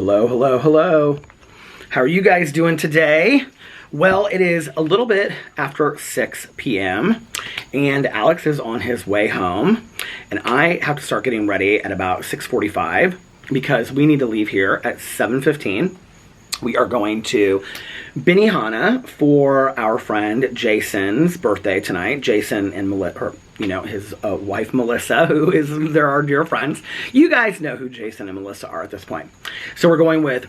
Hello, hello, hello. How are you guys doing today? Well, it is a little bit after 6 p.m. and Alex is on his way home, and I have to start getting ready at about 6:45 because we need to leave here at 7:15. We are going to Benihana for our friend Jason's birthday tonight. Jason and his wife Melissa, they're our dear friends. You guys know who Jason and Melissa are at this point. So we're going with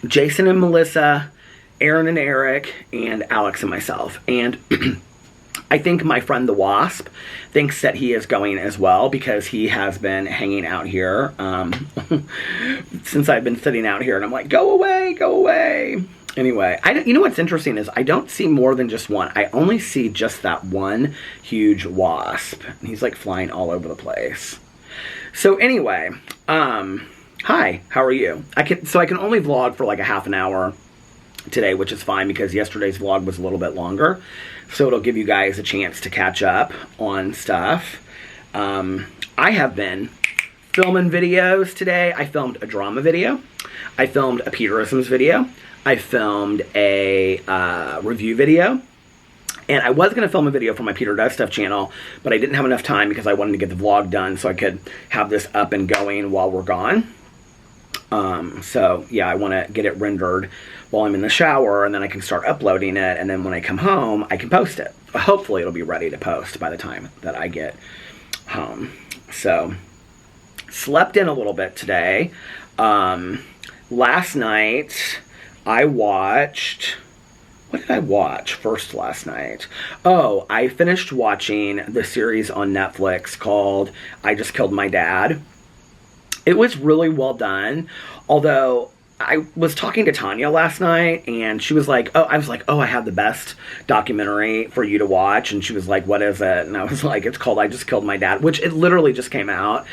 Jason and Melissa, Aaron and Eric, and Alex and myself. And I think my friend the Wasp thinks that he is going as well because he has been hanging out here since I've been sitting out here, and I'm like, go away, go away. Anyway, you know what's interesting is I don't see more than just one. I only see just that one huge wasp. And he's like flying all over the place. So anyway, hi, how are you? I can only vlog for like a half an hour today, which is fine because yesterday's vlog was a little bit longer. So it'll give you guys a chance to catch up on stuff. I have been filming videos today. I filmed a drama video. I filmed a Peterisms video. I filmed a review video. And I was going to film a video for my Peter Does Stuff channel, but I didn't have enough time because I wanted to get the vlog done so I could have this up and going while we're gone. So yeah, I want to get it rendered while I'm in the shower, and then I can start uploading it, and then when I come home, I can post it. Hopefully it'll be ready to post by the time that I get home. So, slept in a little bit today. Last night, I watched... What did I watch first last night? Oh, I finished watching the series on Netflix called I Just Killed My Dad. It was really well done, although I was talking to Tanya last night, and she was like, I have the best documentary for you to watch, and she was like, what is it? And I was like, it's called I Just Killed My Dad, which it literally just came out,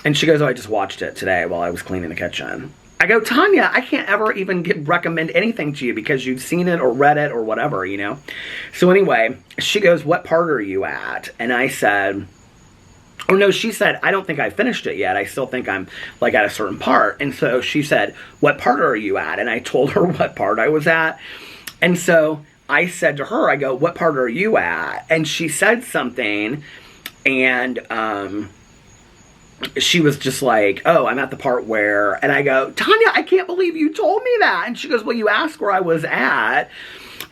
and she goes, I just watched it today while I was cleaning the kitchen. I go, Tanya, I can't ever even recommend anything to you because you've seen it or read it or whatever, you know? So anyway, she goes, what part are you at? And I said... Oh no, she said, I don't think I finished it yet. I still think I'm like at a certain part. And so she said, what part are you at? And I told her what part I was at. And so I said to her, I go, what part are you at? And she said something, and she was just like, oh, I'm at the part where, and I go, Tanya, I can't believe you told me that. And she goes, well, you asked where I was at.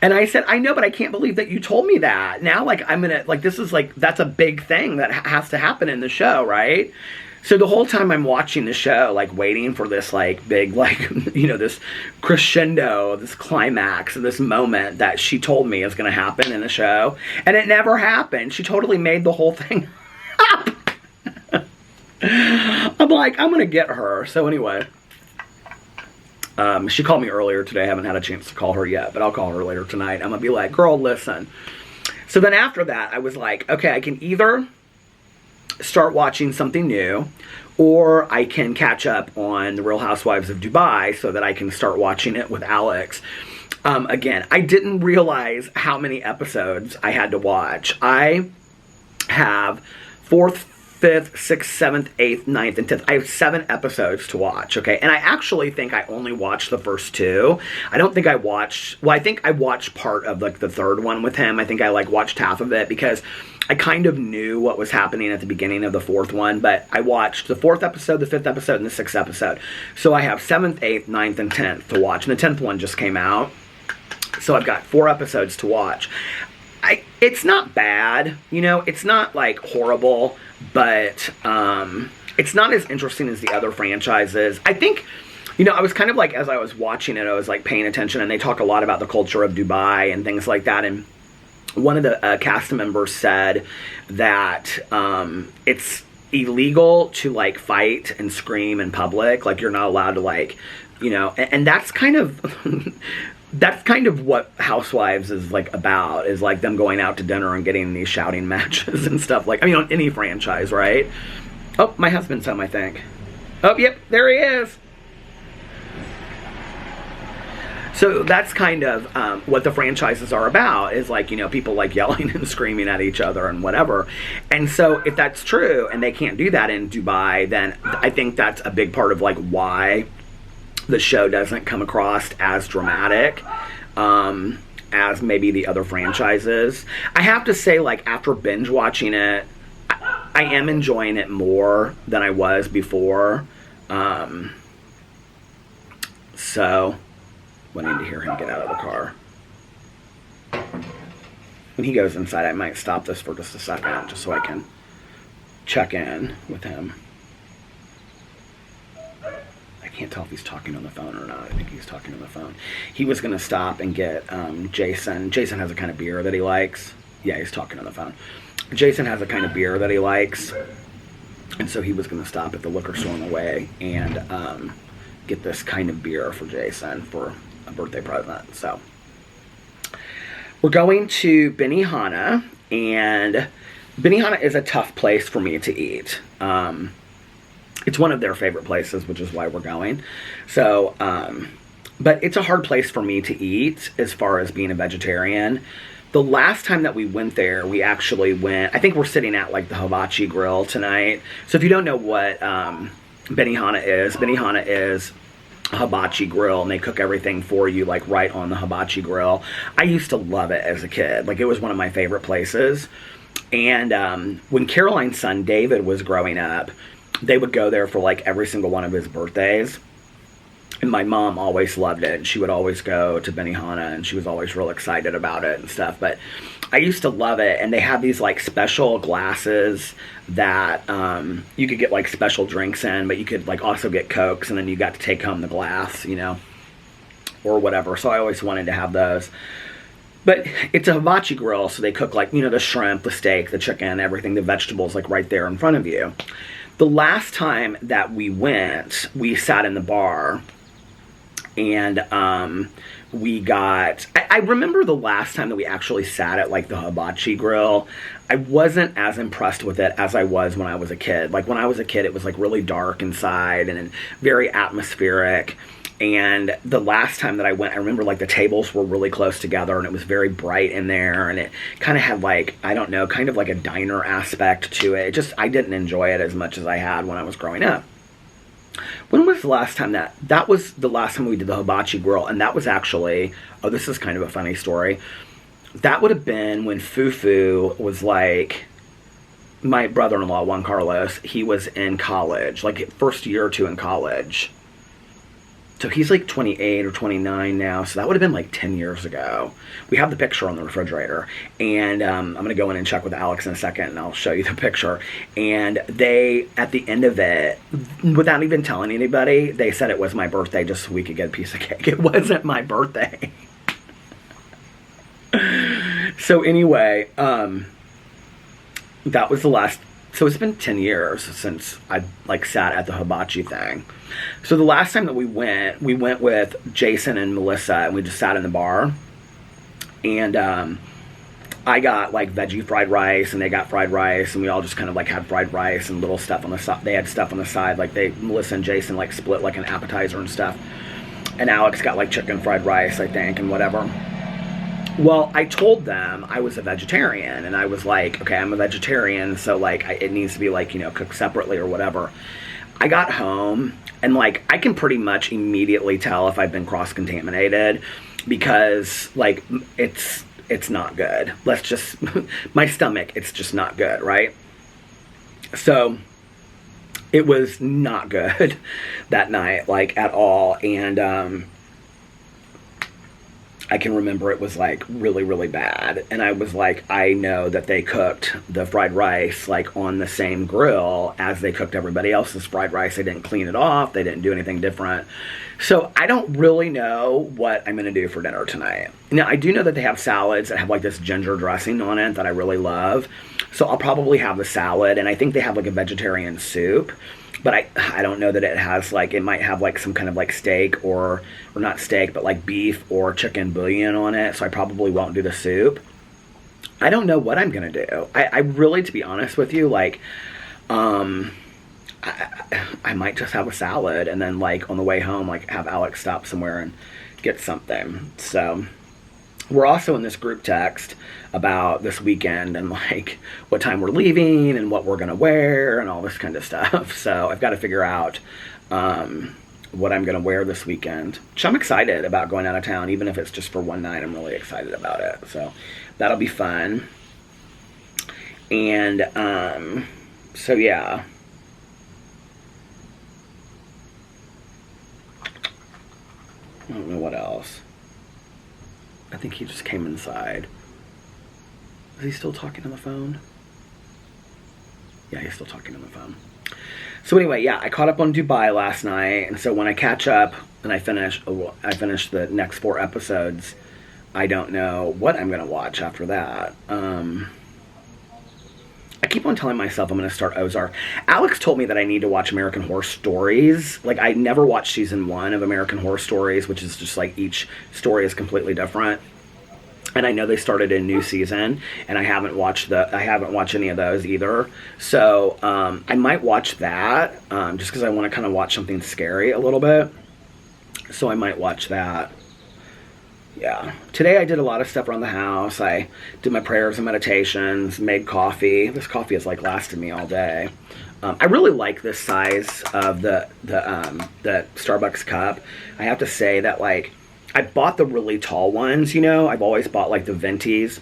And I said, I know, but I can't believe that you told me that. Now, like, I'm gonna, like, this is, like, that's a big thing that has to happen in the show, right? So the whole time I'm watching the show, like, waiting for this, like, big, like, you know, this crescendo, this climax, this moment that she told me is gonna happen in the show. And it never happened. She totally made the whole thing up. I'm like, I'm gonna get her. So anyway... she called me earlier today. I haven't had a chance to call her yet, but I'll call her later tonight. I'm going to be like, girl, listen. So then after that, I was like, okay, I can either start watching something new, or I can catch up on The Real Housewives of Dubai so that I can start watching it with Alex. Again, I didn't realize how many episodes I had to watch. I have 4th, 5th, 6th, 7th, 8th, 9th, and 10th. I have 7 episodes to watch, okay? And I actually think I only watched the first 2. I don't think I watched... Well, I think I watched part of, like, the 3rd one with him. I think I, like, watched half of it because I kind of knew what was happening at the beginning of the 4th one, but I watched the 4th episode, the 5th episode, and the 6th episode. So I have 7th, 8th, 9th, and 10th to watch, and the 10th one just came out. So I've got 4 episodes to watch. It's not bad, you know? It's not, like, horrible, but it's not as interesting as the other franchises. I think, you know, I was kind of like, as I was watching it, I was like paying attention, and they talk a lot about the culture of Dubai and things like that, and one of the cast members said that it's illegal to, like, fight and scream in public. Like, you're not allowed to, like, you know, and that's kind of... That's kind of what Housewives is, like, about, is, like, them going out to dinner and getting these shouting matches and stuff. Like, I mean, on any franchise, right? Oh, my husband's home, I think. Oh, yep, there he is. So that's kind of what the franchises are about, is, like, you know, people, like, yelling and screaming at each other and whatever. And so if that's true and they can't do that in Dubai, then I think that's a big part of, like, why the show doesn't come across as dramatic as maybe the other franchises. I have to say, like, after binge watching it, I am enjoying it more than I was before. So, wanting to hear him get out of the car. When he goes inside, I might stop this for just a second, just so I can check in with him. I can't tell if he's talking on the phone or not. I think he's talking on the phone. He was going to stop and get Jason. Jason has a kind of beer that he likes. Yeah, he's talking on the phone. Jason has a kind of beer that he likes. And so he was going to stop at the liquor store on the way and get this kind of beer for Jason for a birthday present. So we're going to Benihana, and Benihana is a tough place for me to eat. It's one of their favorite places, which is why we're going. So, but it's a hard place for me to eat as far as being a vegetarian. The last time that we went there, we actually went, I think we're sitting at like the Hibachi Grill tonight. So if you don't know what Benihana is a hibachi grill, and they cook everything for you like right on the hibachi grill. I used to love it as a kid. Like, it was one of my favorite places. And when Caroline's son David was growing up, they would go there for like every single one of his birthdays. And my mom always loved it. She would always go to Benihana, and she was always real excited about it and stuff. But I used to love it. And they have these like special glasses that you could get like special drinks in, but you could like also get Cokes, and then you got to take home the glass, you know, or whatever. So I always wanted to have those. But it's a hibachi grill, so they cook like, you know, the shrimp, the steak, the chicken, everything, the vegetables, like right there in front of you. The last time that we went, we sat in the bar, and we got, I remember the last time that we actually sat at like the hibachi grill, I wasn't as impressed with it as I was when I was a kid. Like, when I was a kid, it was like really dark inside and very atmospheric. And the last time that I went, I remember like the tables were really close together, and it was very bright in there, and it kind of had like, I don't know, kind of like a diner aspect to it. I didn't enjoy it as much as I had when I was growing up. When was the last time that was the last time we did the hibachi grill? And that was actually, oh, this is kind of a funny story. That would have been when Fufu was like, my brother-in-law, Juan Carlos, he was in college, like first year or two in college. So he's like 28 or 29 now. So that would have been like 10 years ago. We have the picture on the refrigerator. And I'm going to go in and check with Alex in a second, and I'll show you the picture. And they, at the end of it, without even telling anybody, they said it was my birthday just so we could get a piece of cake. It wasn't my birthday. So anyway, that was the last. So it's been 10 years since I like sat at the hibachi thing. So the last time that we went with Jason and Melissa, and we just sat in the bar. And I got like veggie fried rice, and they got fried rice, and we all just kind of like had fried rice and little stuff on the side. They had stuff on the side, like Melissa and Jason like split like an appetizer and stuff. And Alex got like chicken fried rice, I think, and whatever. Well, I told them I was a vegetarian, and I was like, okay, I'm a vegetarian, so like it needs to be like, you know, cooked separately or whatever. I got home, and like I can pretty much immediately tell if I've been cross-contaminated, because like it's not good. Let's just, my stomach, it's just not good, right? So it was not good that night, like at all. And I can remember it was like really, really bad. And I was like, I know that they cooked the fried rice like on the same grill as they cooked everybody else's fried rice. They didn't clean it off. They didn't do anything different. So I don't really know what I'm going to do for dinner tonight. Now, I do know that they have salads that have like this ginger dressing on it that I really love. So I'll probably have the salad. And I think they have like a vegetarian soup. But I don't know that it has like, it might have like some kind of like steak or not steak, but like beef or chicken bouillon on it. So I probably won't do the soup. I don't know what I'm going to do. I really, to be honest with you, like, I might just have a salad, and then like on the way home, like have Alex stop somewhere and get something. So we're also in this group text about this weekend and like what time we're leaving and what we're going to wear and all this kind of stuff. So I've got to figure out what I'm gonna wear this weekend. Which I'm excited about going out of town, even if it's just for one night. I'm really excited about it. So that'll be fun. And so yeah. I don't know what else. I think he just came inside. Is he still talking on the phone? Yeah, he's still talking on the phone. So anyway, yeah, I caught up on Dubai last night, and so when I catch up and I finish the next 4 episodes, I don't know what I'm gonna watch after that. I keep on telling myself I'm going to start Ozark. Alex told me that I need to watch American Horror Stories. Like, I never watched season 1 of American Horror Stories, which is just like each story is completely different. And I know they started a new season, and I haven't watched any of those either. So I might watch that just because I want to kind of watch something scary a little bit. So I might watch that. Yeah. Today I did a lot of stuff around the house. I did my prayers and meditations, made coffee. This coffee has like lasted me all day. I really like this size of the Starbucks cup. I have to say that, like, I bought the really tall ones, you know. I've always bought like the ventis.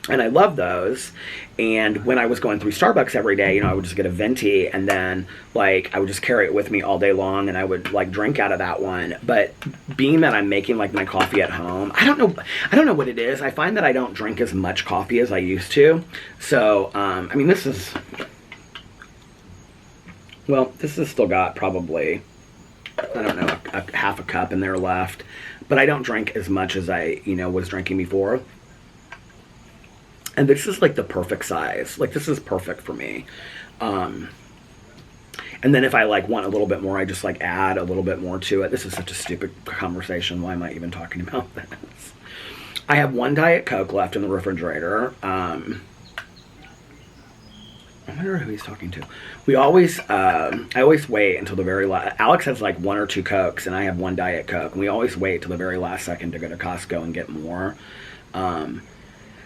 And I love those. And when I was going through Starbucks every day, you know, I would just get a venti, and then like I would just carry it with me all day long, and I would like drink out of that one. But being that I'm making like my coffee at home, I don't know what it is. I find that I don't drink as much coffee as I used to. So I mean, this is still got probably, I don't know, a half a cup in there left. But I don't drink as much as I, you know, was drinking before. And this is like the perfect size. Like, this is perfect for me. And then if I like want a little bit more, I just like add a little bit more to it. This is such a stupid conversation. Why am I even talking about this? I have 1 Diet Coke left in the refrigerator. I wonder who he's talking to. I always wait until the very last. Alex has like 1 or 2 Cokes, and I have 1 Diet Coke. And we always wait till the very last second to go to Costco and get more.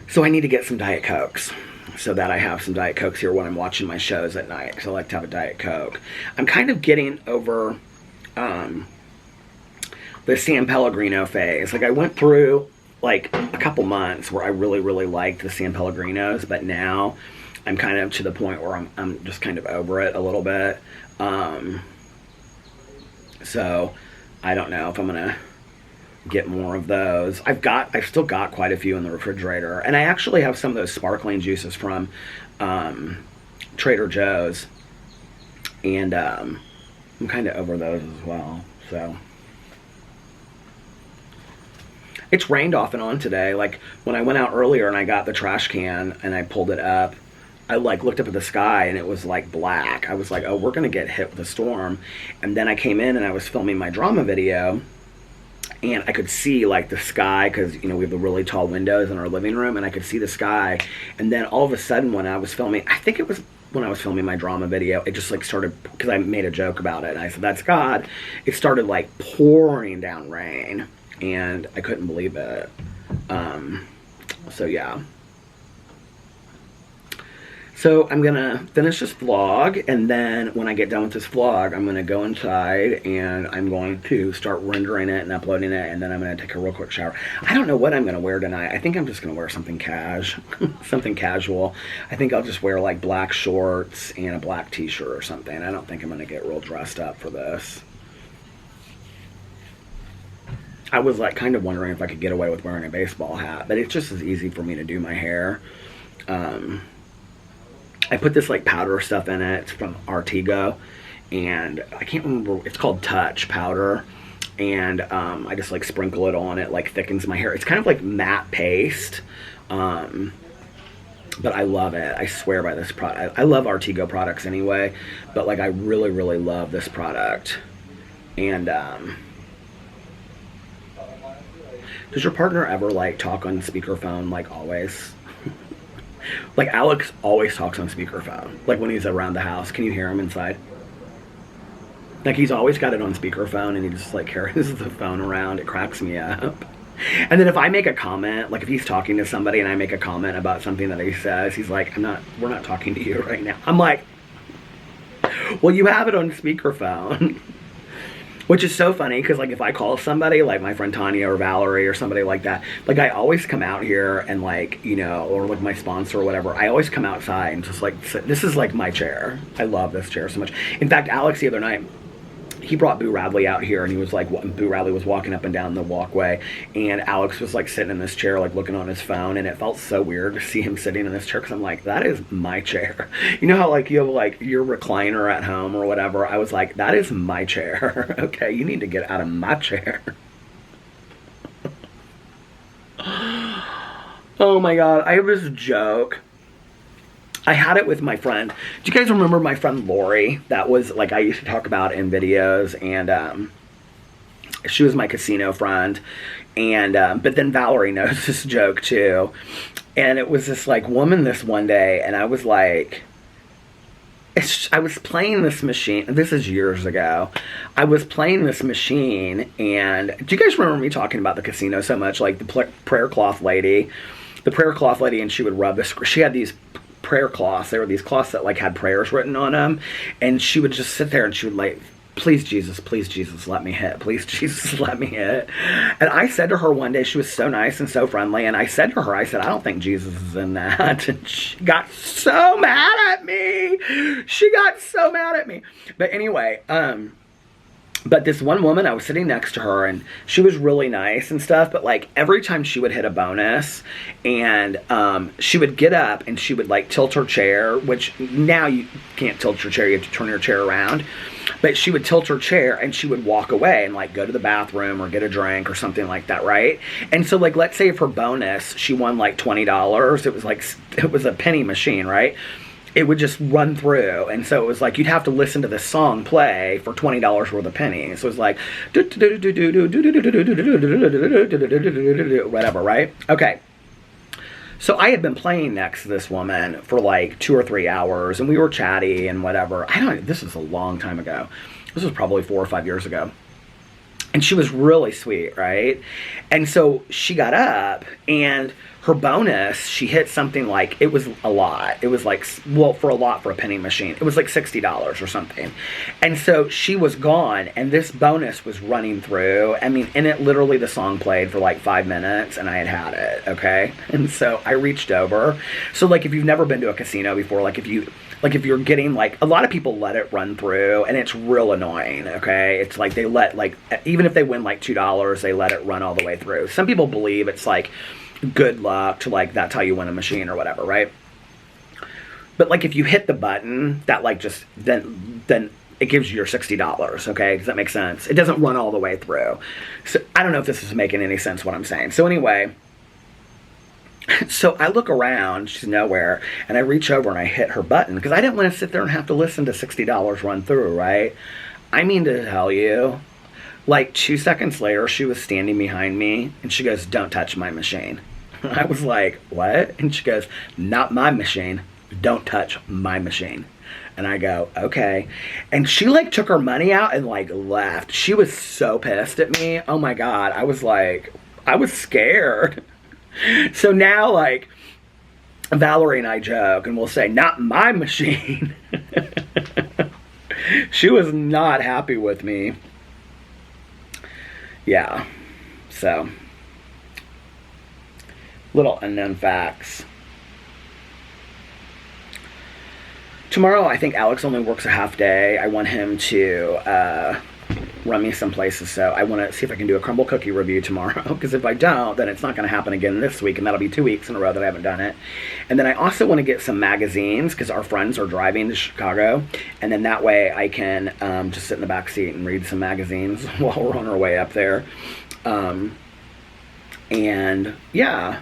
So I need to get some Diet Cokes so that I have some Diet Cokes here when I'm watching my shows at night, because I like to have a Diet Coke. I'm kind of getting over the San Pellegrino phase. Like, I went through like a couple months where I really, really liked the San Pellegrinos, but now I'm kind of to the point where I'm just kind of over it a little bit. So I don't know if I'm going to get more of those. I've still got quite a few in the refrigerator, and I actually have some of those sparkling juices from Trader Joe's, and I'm kind of over those as well. So it's rained off and on today. Like, when I went out earlier and I got the trash can and I pulled it up, I like looked up at the sky and it was like black. I was like, oh, we're gonna get hit with a storm. And then I came in and I was filming my drama video, and I could see like the sky, because, you know, we have the really tall windows in our living room, and I could see the sky. And then all of a sudden, when I was filming, I think it was when I was filming my drama video, it just like started, because I made a joke about it, and I said, that's God. It started like pouring down rain, and I couldn't believe it. So yeah. So I'm going to finish this vlog, and then when I get done with this vlog, I'm going to go inside and I'm going to start rendering it and uploading it, and then I'm going to take a real quick shower. I don't know what I'm going to wear tonight. I think I'm just going to wear something something casual. I think I'll just wear like black shorts and a black t-shirt or something. I don't think I'm going to get real dressed up for this. I was like kind of wondering if I could get away with wearing a baseball hat, but it's just as easy for me to do my hair. I put this like powder stuff in it. It's from Artigo, and I can't remember. It's called Touch powder, and I just like sprinkle it on. It like thickens my hair. It's kind of like matte paste, but I love it. I swear by this product. I love Artigo products anyway, but like I really, really love this product. And does your partner ever like talk on speakerphone, like always? Like, Alex always talks on speakerphone, like when he's around the house. Can you hear him inside? Like, he's always got it on speakerphone, and he just like carries the phone around. It cracks me up. And then if I make a comment, like if he's talking to somebody and I make a comment about something that he says, he's like, we're not talking to you right now. I'm like, well, you have it on speakerphone. Which is so funny because, like, if I call somebody, like my friend Tanya or Valerie or somebody like that, like, I always come out here and, like, you know, or like my sponsor or whatever, I always come outside and just, like, sit. This is, like, my chair. I love this chair so much. In fact, Alex the other night, he brought Boo Radley out here, and he was like, Boo Radley was walking up and down the walkway, and Alex was like sitting in this chair, like looking on his phone, and it felt so weird to see him sitting in this chair, because I'm like, that is my chair. You know how, like, you have like your recliner at home or whatever? I was like, that is my chair. Okay, you need to get out of my chair. Oh my god, I have this joke. I had it with my friend. Do you guys remember my friend Lori? That was, like, I used to talk about in videos, and she was my casino friend. And but then Valerie knows this joke too. And it was this, like, woman this one day, and I was like, I was playing this machine. This is years ago. I was playing this machine, and do you guys remember me talking about the casino so much? Like the prayer cloth lady. The prayer cloth lady, and she would rub this. She had these prayer cloths. There were these cloths that, like, had prayers written on them, and she would just sit there and she would, like, please Jesus, let me hit, please Jesus, let me hit. And I said to her one day, she was so nice and so friendly, and I said to her, I said, I don't think Jesus is in that. And she got so mad at me. But anyway, but this one woman, I was sitting next to her, and she was really nice and stuff, but, like, every time she would hit a bonus, and she would get up and she would, like, tilt her chair, which now you can't tilt your chair, you have to turn your chair around, but she would tilt her chair and she would walk away and, like, go to the bathroom or get a drink or something like that, right? And so, like, let's say for bonus she won, like, $20. It was a penny machine, right? It would just run through, and so it was like you'd have to listen to this song play for $20 worth of pennies. So it was like whatever, right? Okay. So I had been playing next to this woman for like 2 or 3 hours, and we were chatty and whatever. This is a long time ago. This was probably 4 or 5 years ago. And she was really sweet, right? And so she got up, and her bonus, she hit something like, it was a lot. It was like, well, for a penny machine, it was like $60 or something. And so she was gone, and this bonus was running through. I mean, and it literally, the song played for like 5 minutes, and I had it, okay? And so I reached over. So, like, if you've never been to a casino before, if you're getting, like, a lot of people let it run through, and it's real annoying, okay? It's like they let, like, even if they win, like, $2, they let it run all the way through. Some people believe it's, like, good luck to, like, that's how you win a machine or whatever, right? But, like, if you hit the button, that, like, just, then it gives you your $60, okay? Does that make sense? It doesn't run all the way through. So, I don't know if this is making any sense what I'm saying. So, anyway, so I look around, she's nowhere, and I reach over and I hit her button, because I didn't want to sit there and have to listen to $60 run through, right? I mean to tell you, like, 2 seconds later, she was standing behind me, and she goes, "Don't touch my machine." I was like, "What?" And she goes, "Not my machine. Don't touch my machine." And I go, "Okay." And she, like, took her money out and, like, left. She was so pissed at me. Oh my God. I was like, I was scared. So now, like, Valerie and I joke, and we'll say, "Not my machine." She was not happy with me. Yeah. So, little unknown facts. Tomorrow, I think Alex only works a half day. I want him to run me some places, so I want to see if I can do a crumble cookie review tomorrow, because if I don't, then it's not going to happen again this week, and that'll be 2 weeks in a row that I haven't done it. And then I also want to get some magazines, because our friends are driving to Chicago, and then that way I can just sit in the back seat and read some magazines while we're on our way up there. And yeah,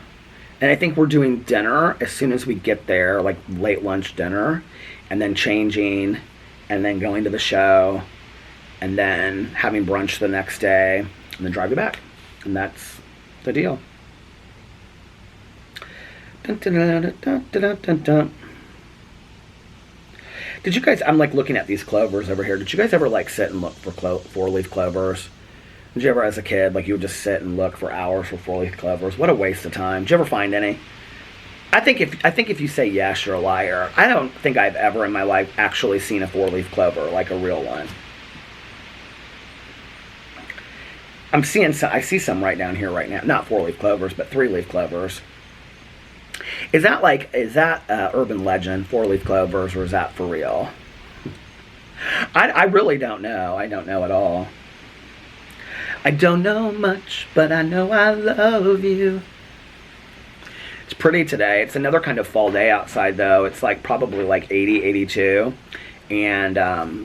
and I think we're doing dinner as soon as we get there, like late lunch dinner, and then changing, and then going to the show, and then having brunch the next day, and then driving back. And that's the deal. Dun, dun, dun, dun, dun, dun, dun. Did you guys, I'm like looking at these clovers over here. Did you guys ever like sit and look for 4-leaf clovers? Did you ever, as a kid, like you would just sit and look for hours for 4-leaf clovers? What a waste of time. Did you ever find any? I think if you say yes, you're a liar. I don't think I've ever in my life actually seen a 4-leaf clover, like a real one. I see some right down here right now. Not 4-leaf clovers, but 3-leaf clovers. Is that urban legend, 4-leaf clovers, or is that for real? I really don't know. I don't know at all. I don't know much, but I know I love you. It's pretty today. It's another kind of fall day outside, though. It's like probably like 80, 82. And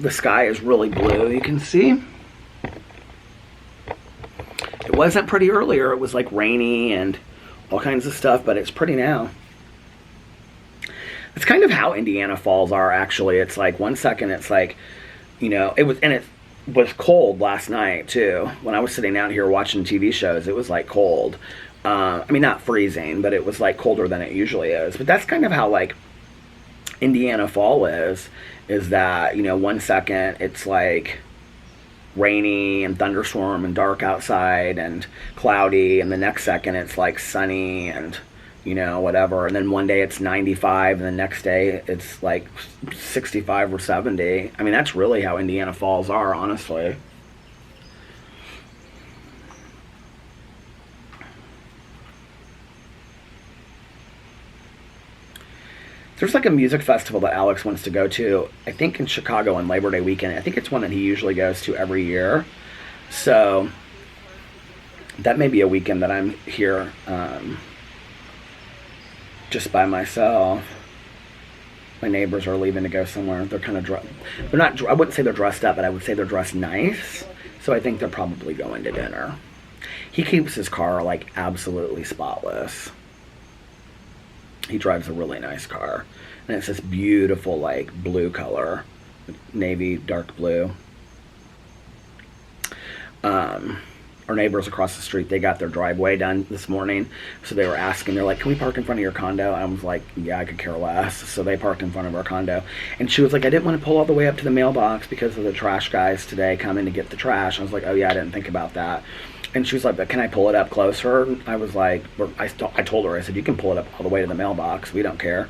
the sky is really blue, you can see. It wasn't pretty earlier. It was like rainy and all kinds of stuff, but it's pretty now. It's kind of how Indiana falls are, actually. It's like 1 second it's like, it was cold last night too. When I was sitting out here watching TV shows, it was like cold. I mean, not freezing, but it was like colder than it usually is. But that's kind of how like Indiana fall is that, 1 second it's like rainy and thunderstorm and dark outside and cloudy, and the next second it's like sunny and whatever, and then one day it's 95 and the next day it's like 65 or 70. I mean, that's really how Indiana falls are, honestly. There's like a music festival that Alex wants to go to, I think in Chicago on Labor Day weekend. I think it's one that he usually goes to every year. So that may be a weekend that I'm here just by myself. My neighbors are leaving to go somewhere. They're kind of they're not, I wouldn't say they're dressed up, but I would say they're dressed nice. So I think they're probably going to dinner. He keeps his car like absolutely spotless. He drives a really nice car, and it's this beautiful like blue color, navy dark blue. Our neighbors across the street, they got their driveway done this morning, so they were asking, they're like, can we park in front of your condo? And I was like, yeah, I could care less. So they parked in front of our condo, and she was like, I didn't want to pull all the way up to the mailbox because of the trash guys today coming to get the trash. I was like, oh yeah, I didn't think about that. And she was like, but can I pull it up closer? I was like, I told her, I said, you can pull it up all the way to the mailbox. We don't care.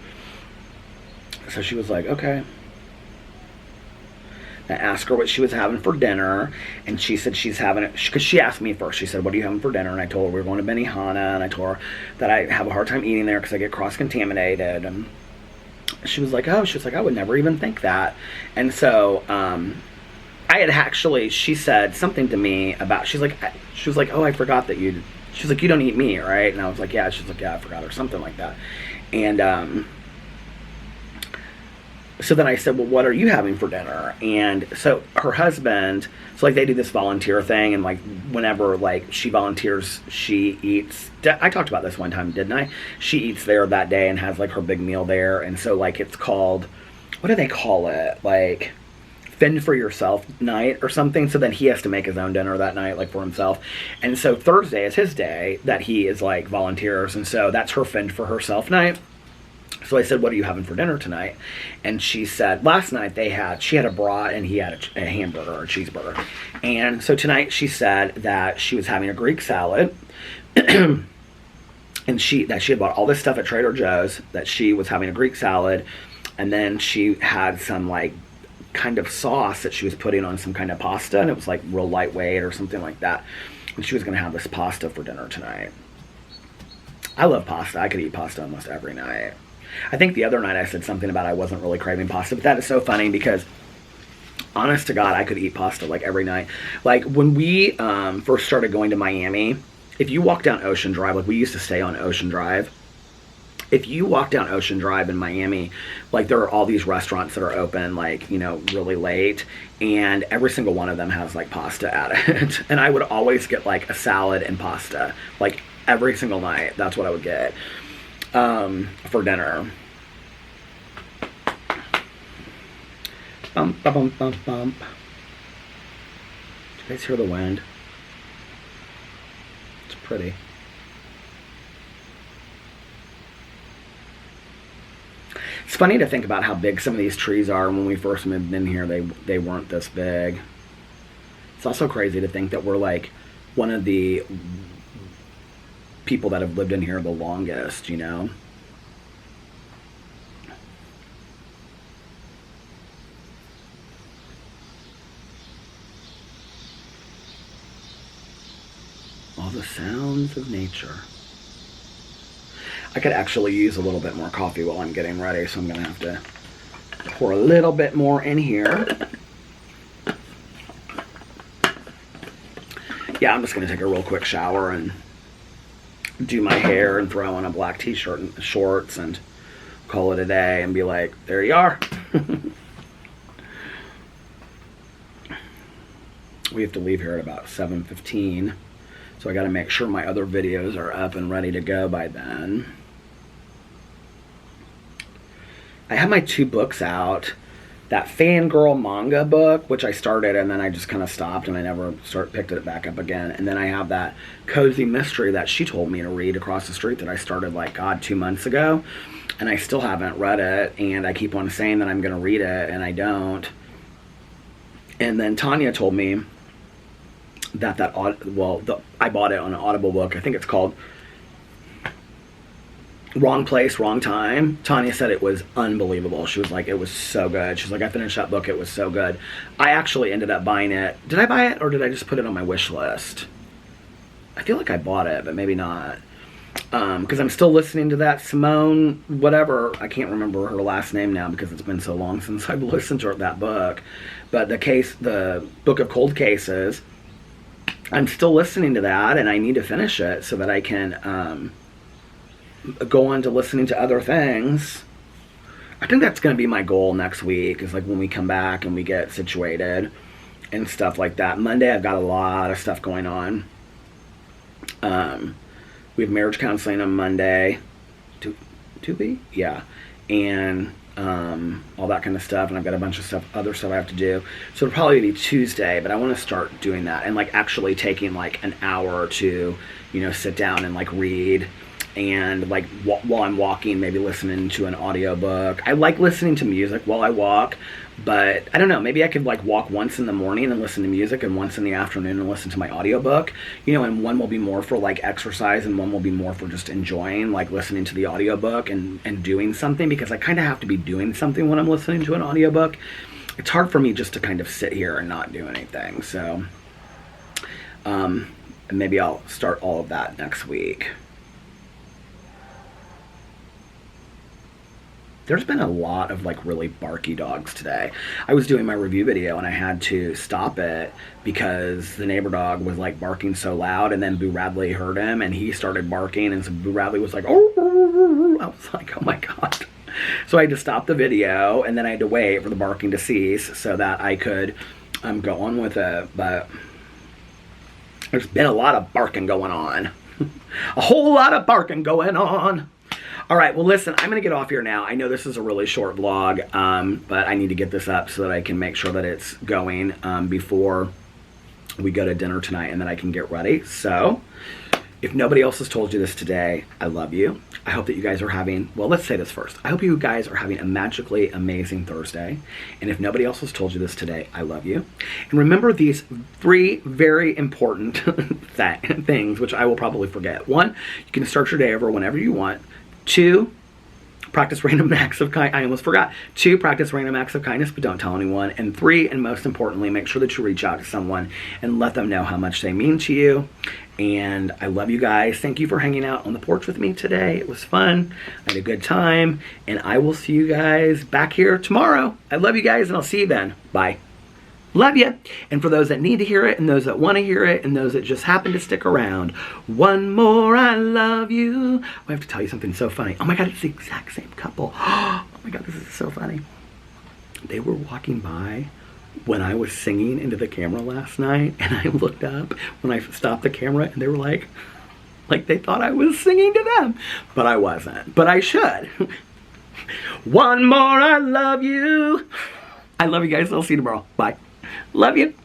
So she was like, okay. I asked her what she was having for dinner, and she said she's having it, because she asked me first. She said, what are you having for dinner? And I told her we were going to Benihana, and I told her that I have a hard time eating there because I get cross-contaminated. And she was like, I would never even think that. And so, I had actually, she said something to me about, she was like, oh, I forgot that she's like, you don't eat meat, right? And I was like, yeah. She's like, yeah, I forgot, or something like that. And, so then I said, well, what are you having for dinner? And so her husband, so like they do this volunteer thing, and like whenever like she volunteers, she eats, I talked about this one time, didn't I? She eats there that day and has like her big meal there. And so like it's called, what do they call it? Like fend for yourself night or something. So then he has to make his own dinner that night, like for himself. And so Thursday is his day that he is like volunteers. And so that's her fend for herself night. So I said, what are you having for dinner tonight? And she said, last night she had a brat and he had a hamburger or a cheeseburger. And so tonight she said that she was having a Greek salad. And she had bought all this stuff at Trader Joe's, that she was having a Greek salad. And then she had some like kind of sauce that she was putting on some kind of pasta. And it was like real lightweight or something like that. And she was going to have this pasta for dinner tonight. I love pasta. I could eat pasta almost every night. I think the other night I said something about I wasn't really craving pasta, but that is so funny because, honest to God, I could eat pasta like every night. Like when we first started going to Miami, if you walk down Ocean Drive, like we used to stay on Ocean Drive, if you walk down Ocean Drive in Miami, like there are all these restaurants that are open like, really late, and every single one of them has like pasta at it. And I would always get like a salad and pasta, like every single night. That's what I would get for dinner. Bump, bump, bump, bump. Do you guys hear the wind? It's pretty. It's funny to think about how big some of these trees are. When we first moved in here, they weren't this big. It's also crazy to think that we're like one of the people that have lived in here the longest, All the sounds of nature. I could actually use a little bit more coffee while I'm getting ready, so I'm gonna have to pour a little bit more in here. Yeah, I'm just gonna take a real quick shower and do my hair and throw on a black t-shirt and shorts and call it a day and be like, there you are. We have to leave here at about 7:15, so I got to make sure my other videos are up and ready to go by then. I have my 2 books out. That Fangirl manga book, which I started and then I just kind of stopped and I never picked it back up again. And then I have that cozy mystery that she told me to read across the street that I started like, God, 2 months ago. And I still haven't read it. And I keep on saying that I'm going to read it and I don't. And then Tanya told me that I bought it on an Audible book. I think it's called Wrong Place, Wrong Time. Tanya said it was unbelievable. She was like, it was so good. She's like, I finished that book. It was so good. I actually ended up buying it. Did I buy it or did I just put it on my wish list? I feel like I bought it, but maybe not. Because I'm still listening to that Simone, whatever. I can't remember her last name now because it's been so long since I've listened to that book. But the Book of Cold Cases, I'm still listening to that and I need to finish it so that I can go on to listening to other things. I think that's going to be my goal next week, is like when we come back and we get situated and stuff like that. Monday I've got a lot of stuff going on. We have marriage counseling on Monday. To be? Yeah. And all that kind of stuff, and I've got a bunch of other stuff I have to do. So it'll probably be Tuesday, but I want to start doing that and like actually taking like an hour or two, you know, sit down and like read. And like while I'm walking, maybe listening to an audiobook. I like listening to music while I walk, but I don't know, maybe I could like walk once in the morning and listen to music and once in the afternoon and listen to my audiobook, you know, and one will be more for like exercise and one will be more for just enjoying, like listening to the audiobook and doing something, because I kind of have to be doing something when I'm listening to an audiobook. It's hard for me just to kind of sit here and not do anything. So maybe I'll start all of that next week. There's been a lot of like really barky dogs today. I was doing my review video and I had to stop it because the neighbor dog was like barking so loud, and then Boo Radley heard him and he started barking, and so Boo Radley was like, oh, I was like, oh my God. So I had to stop the video and then I had to wait for the barking to cease so that I could go on with it. But there's been a lot of barking going on. A whole lot of barking going on. All right, well, listen, I'm going to get off here now. I know this is a really short vlog, but I need to get this up so that I can make sure that it's going before we go to dinner tonight, and then I can get ready. So if nobody else has told you this today, I love you. I hope that you guys are having, well, let's say this first. I hope you guys are having a magically amazing Thursday. And if nobody else has told you this today, I love you. And remember these 3 very important things, which I will probably forget. 1, you can start your day over whenever you want. 2, practice random acts of kindness. I almost forgot. 2, practice random acts of kindness, but don't tell anyone. And 3, and most importantly, make sure that you reach out to someone and let them know how much they mean to you. And I love you guys. Thank you for hanging out on the porch with me today. It was fun. I had a good time. And I will see you guys back here tomorrow. I love you guys, and I'll see you then. Bye. Love you. And for those that need to hear it, and those that want to hear it, and those that just happen to stick around, one more I love you. I have to tell you something so funny. Oh my God, it's the exact same couple. Oh my God, this is so funny. They were walking by when I was singing into the camera last night, and I looked up when I stopped the camera, and they were like they thought I was singing to them, but I wasn't. But I should. One more I love you. I love you guys. I'll see you tomorrow. Bye. Love you.